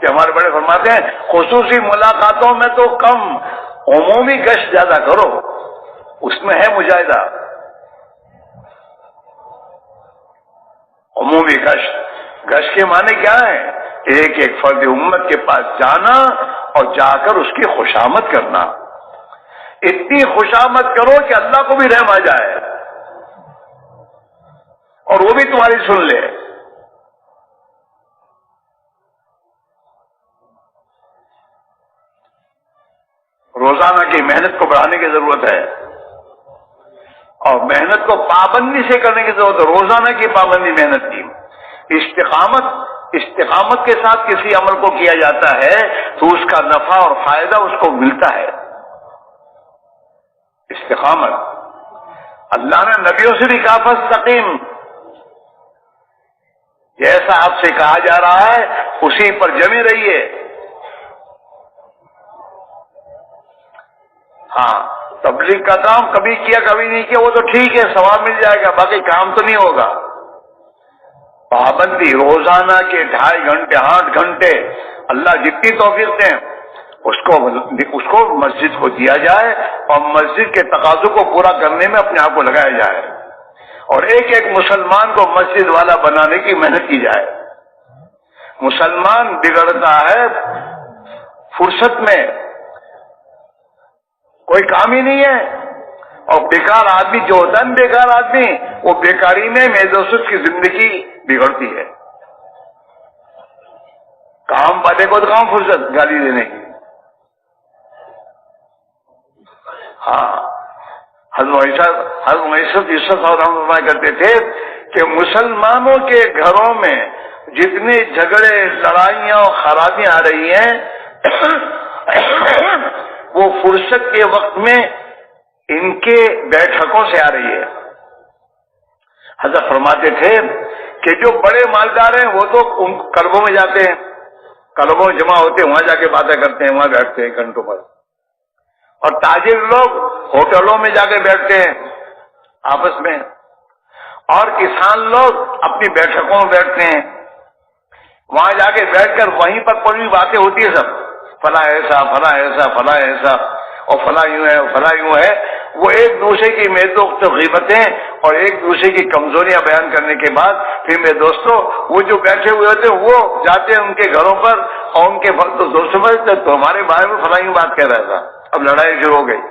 کہ ہمارے بڑے فرماتے ہیں خصوصی ملاقاتوں میں تو کم، عمومی گشت زیادہ کرو، اس میں ہے مجاہدہ۔ عمومی گشت، گشت کے معنی کیا ہے؟ ایک ایک فرد امت کے پاس جانا اور جا کر اس کی خوشامد کرنا، اتنی خوشامد کرو کہ اللہ کو بھی رحم آ جائے اور وہ بھی تمہاری سن لے۔ روزانہ کی محنت کو بڑھانے کی ضرورت ہے اور محنت کو پابندی سے کرنے کی ضرورت ہے، روزانہ کی پابندی محنت کی۔ استقامت کے ساتھ کسی عمل کو کیا جاتا ہے تو اس کا نفع اور فائدہ اس کو ملتا ہے۔ استقامت، اللہ نے نبیوں سے بھی کہا فاستقیم، جیسا آپ سے کہا جا رہا ہے اسی پر جمے رہیے۔ ہاں، تبلیغ کا کام کبھی کیا کبھی نہیں کیا وہ تو ٹھیک ہے، ثواب مل جائے گا، باقی کام تو نہیں ہوگا۔ پابندی روزانہ کے 2.5 گھنٹے 8 گھنٹے اللہ جتنی توفیق دیں اس کو مسجد کو دیا جائے اور مسجد کے تقاضوں کو پورا کرنے میں اپنے آپ کو لگایا جائے اور ایک ایک مسلمان کو مسجد والا بنانے کی محنت کی جائے۔ مسلمان بگڑتا ہے فرصت میں، کوئی کام ہی نہیں ہے، اور بیکار آدمی جو ہوتا ہے بیکار آدمی، وہ بیکاری میں میدوسط کی زندگی بگڑتی ہے۔ کام والے کو تو کام فرصت گالی دینے کی۔ ہاں، حضرت معیشت عزت اور رحمۃ کرتے تھے کہ مسلمانوں کے گھروں میں جتنے جھگڑے لڑائیاں اور خرابیاں آ رہی ہیں وہ فرصت کے وقت میں ان کے بیٹھکوں سے آ رہی ہے۔ حضرت فرماتے تھے کہ جو بڑے مالدار ہیں وہ تو کلبوں میں جاتے ہیں، کلبوں میں جمع ہوتے ہیں، وہاں جا کے باتیں کرتے ہیں، وہاں بیٹھتے ہیں گھنٹوں پر، اور تاجر لوگ ہوٹلوں میں جا کے بیٹھتے ہیں آپس میں، اور کسان لوگ اپنی بیٹھکوں میں بیٹھتے ہیں، وہاں جا کے بیٹھ کر وہیں پر کوئی باتیں ہوتی ہے، سب فلاں ایسا فلاں ایسا فلاں ایسا اور فلاں یوں ہے فلاں یوں ہے، وہ ایک دوسرے کی میدوخت غیبتیں اور ایک دوسرے کی کمزوریاں بیان کرنے کے بعد پھر میرے دوستوں وہ جو بیٹھے ہوئے ہوتے ہیں وہ جاتے ہیں ان کے گھروں پر اور ان کے دوستوں پر تو ہمارے بارے میں فلاں یوں بات کہہ رہا تھا، اب لڑائی شروع ہو گئی۔